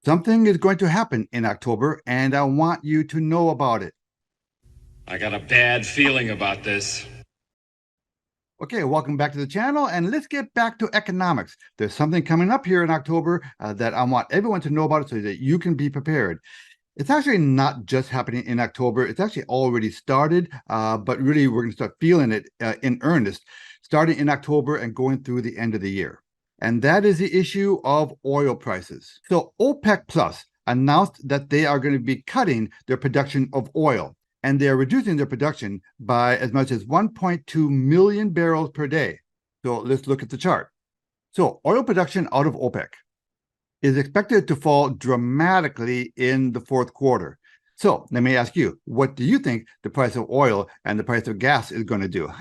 Something is going to happen in October, and I want you to know about it. I got a bad feeling about this. Okay, welcome back to the channel, and let's get back to economics. There's something coming up here in October that I want everyone to know about so that you can be prepared. It's actually not just happening in October. It's actually already started, but really we're going to start feeling it in earnest, starting in October and going through the end of the year. And that is the issue of oil prices. So OPEC Plus announced that they are going to be cutting their production of oil, and they are reducing their production by as much as 1.2 million barrels per day. So let's look at the chart. So oil production out of OPEC is expected to fall dramatically in the fourth quarter. So let me ask you, what do you think the price of oil and the price of gas is going to do?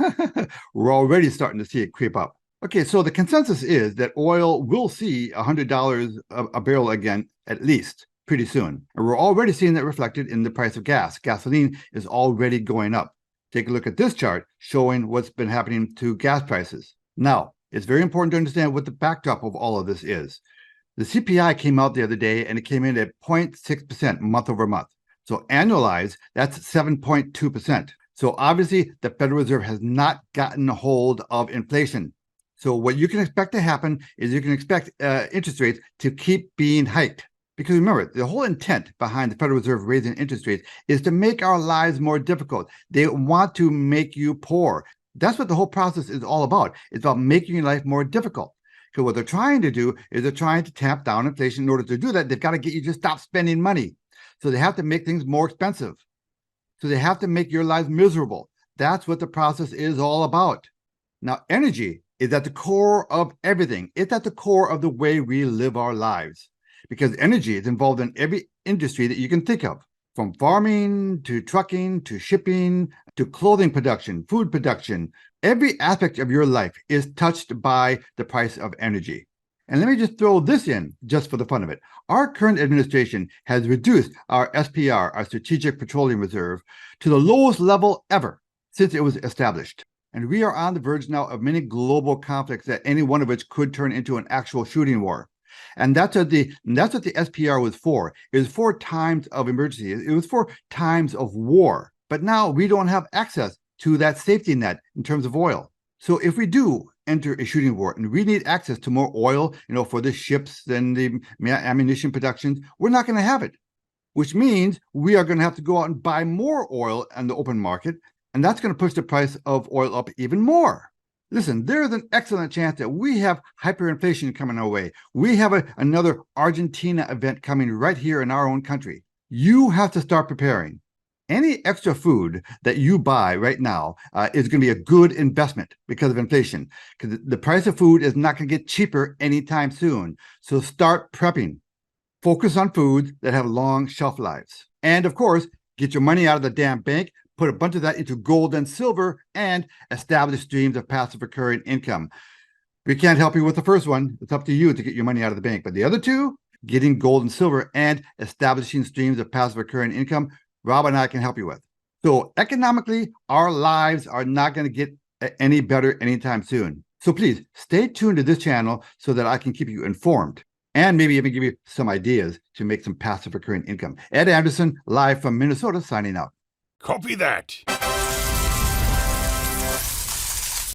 We're already starting to see it creep up. Okay, so the consensus is that oil will see $100 a barrel again, at least, pretty soon. And we're already seeing that reflected in the price of gas. Gasoline is already going up. Take a look at this chart showing what's been happening to gas prices. Now, it's very important to understand what the backdrop of all of this is. The CPI came out the other day, and it came in at 0.6% month over month. So annualized, that's 7.2%. So obviously, the Federal Reserve has not gotten a hold of inflation. So what you can expect to happen is you can expect interest rates to keep being hiked. Because remember, the whole intent behind the Federal Reserve raising interest rates is to make our lives more difficult. They want to make you poor. That's what the whole process is all about. It's about making your life more difficult. Because what they're trying to do is they're trying to tamp down inflation. In order to do that, they've got to get you to stop spending money. So they have to make things more expensive. So they have to make your lives miserable. That's what the process is all about. Now, energy is at the core of everything. It's at the core of the way we live our lives, because energy is involved in every industry that you can think of, from farming to trucking to shipping to clothing production, food production. Every aspect of your life is touched by the price of energy. And let me just throw this in just for the fun of it. Our current administration has reduced our SPR, our Strategic Petroleum Reserve, to the lowest level ever since it was established. And we are on the verge now of many global conflicts that any one of which could turn into an actual shooting war. And that's what the SPR was for. It was for times of emergency. It was for times of war. But now we don't have access to that safety net in terms of oil. So if we do enter a shooting war and we need access to more oil, for the ships and the ammunition productions, we're not going to have it, which means we are going to have to go out and buy more oil on the open market. And that's going to push the price of oil up even more. Listen, there is an excellent chance that we have hyperinflation coming our way. We have another Argentina event coming right here in our own country. You have to start preparing. Any extra food that you buy right now is going to be a good investment because of inflation, because the price of food is not going to get cheaper anytime soon. So start prepping. Focus on foods that have long shelf lives. And of course, get your money out of the damn bank. Put a bunch of that into gold and silver, and establish streams of passive recurring income. We can't help you with the first one. It's up to you to get your money out of the bank. But the other two, getting gold and silver and establishing streams of passive recurring income, Rob and I can help you with. So economically, our lives are not going to get any better anytime soon. So please stay tuned to this channel so that I can keep you informed and maybe even give you some ideas to make some passive recurring income. Ed Anderson, live from Minnesota, signing out. Copy that.